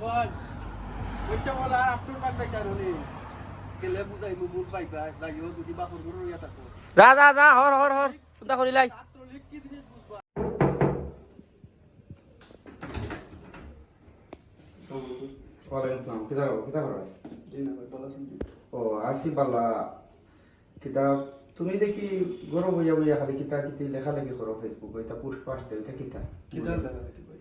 ভাই ওইটা বলা আপনার বান্দা কারণে গেলে বুঝাই মুখ পাইবা যাইও যদি বাপর গরু ইয়া থাকো যা যা যা হর হর হর চিন্তা করিলাই ছাত্রলীগ কি জিনিস বুঝবা ওয়ালাইকুম আসসালাম কিতা করো দিনা ভাই বলা শুনছি ও আসি পাল্লা কিতা তুমি দেখি গরো বইয়া বইয়া খালি কিতা কিতি লেখা লেখি করো ফেসবুক এটা পোস্ট পাস্ট এটা কিতা কিতা লাগা নাকি ভাই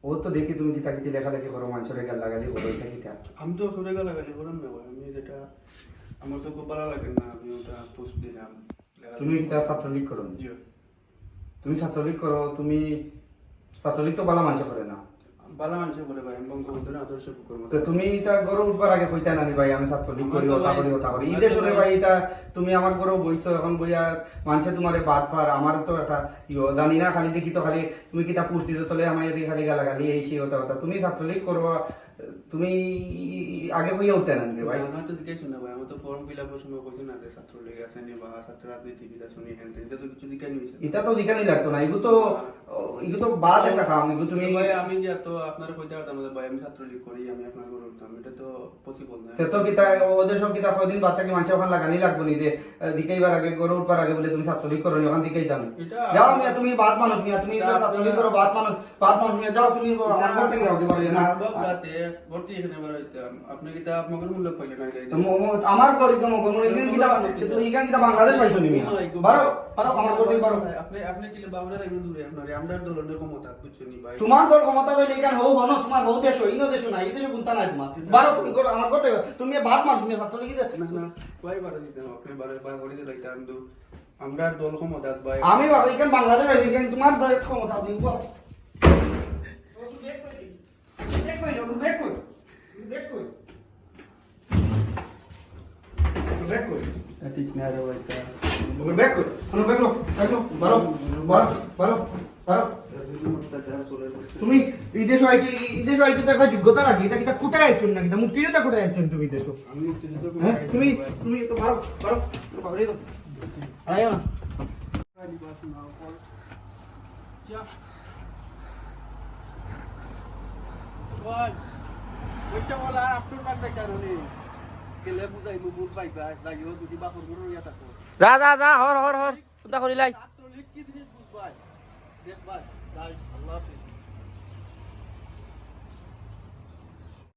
ও তো দেখি তুমি কিতা কিতি লেখা লেখি করো মানুষের গাল লাগালি করো এটা কিতা আমি তো করে গেলা গালি করাম না ভাই আমি যেটা আমার তো খুব ভালো লাগে না আমি ওটা পোস্ট দিলাম তুমি কিতা ছাত্রলীগ করো জি তুমি ছাত্রলীগ করো তুমি ছাত্রলীগ তো বালা মানুষ করে না ভালো মানুষ বলে ভাই আমি বঙ্গবন্ধুর আদর্শ বুকের মতো তো তুমি এটা গরু উঠবার আগে কইতা নানি ভাই আমি ছাত্রলীগ করি আমার তো ওটা ভাই- করি ওটা করি আমার ঈদে তো শুনে ভাই- ভাই এটা তুমি আমার গরু বইছো এখন বইয়া মানুষে তোমারে বাদ ফার আমার তো একটা জানি না খালি দেখি তো খালি তুমি কিতা পুষ দিতে তোলে আমার এদিকে খালি গালাগালি এই সেই ওটা ওটা তুমি ছাত্রলীগ করো তুমি আগে হইয়া উঠতে না রে ভাই আমার তো দিকে শুনে ভাই আমার তো ফর্ম ফিল আপের সময় বলছি না যে ছাত্রলীগ আছে নি বা ছাত্র রাজনীতিবিদ আছে নি হ্যান এটা তো কিছু দিকে নিয়েছে এটা তো লিখানি লাগতো না এগুলো তো বাদ একটা কাম এগুলো তুমি ভাই আমি যে তো আপনার কইতে পারতাম না ভাই আমি ছাত্রলীগ করি আমি আপনার করে উঠতাম এটা তো পসিবল না তো কিতা ওদের সব কিতা কদিন বাদ থেকে মানুষ ওখানে লাগানি লাগবো নি যে দিকেইবার আগে গরু উঠবার আগে বলে তুমি ছাত্রলীগ করো নি ওখান দিকেই দামি এটা- যাও মিয়া তুমি বাদ মানুষ মিয়া তুমি তো ছাত্রলীগ করো বাদ মানুষ মিয়া যাও তুমি আমার ঘর থেকে যাও দিবার না গাতে ভর্তি এখানে বার হইতাম আপনি কি তা আপনার মূল্য পাইলেন না যাইতে আমার ঘর একদম তুমি এখান কিতা বাংলাদেশ পাইছো নি মিয়া বারো বারো আমার ঘর থেকে বারো আপনি আপনি কি বাবুরা রাখবেন দূরে আপনার আমরা দলের ক্ষমতা বুঝছো নি ভাই তোমার তোর ক্ষমতা তো এখানে হও হনো তোমার বহু দেশ ইনো দেশ না এই দেশে গুনতা নাই তোমার বারো তুমি করো আমার ঘর থেকে তুমি বাদ মানুষ মিয়া ছাত্রলীগ না না ভাই বার দিতাম আপনি বার করে দিতে লাগতাম কিন্তু আমরা দল ক্ষমতা ভাই আমি বাবা এখানে বাংলাদেশ হয়েছে এখানে তোমার ক্ষমতা দিব ঠিক না রে ভাই তুমি বিদেশ হয়তো একটা যোগ্যতা লাগে এটা কিটা কোটায় আইছুন না কিটা মুক্তিযোদ্ধা কোটায় আইছুন তুমি বিদেশ আমি মুক্তিযুদ্ধ হ্যাঁ তুমি তুমি তো বারো বারো বাবারে তো আয়া ভাই ওইটা বলা আপনার বান্দা কারণে গেলে বুঝাই মুখ পাইবা যাইও যদি বাপর গরু ইয়া থাকো যা যা যা হর হর হর চিন্তা করিলাই ছাত্রলীগ কি জিনিস বুঝবা দেখবা যাই আল্লাহ হাফেজ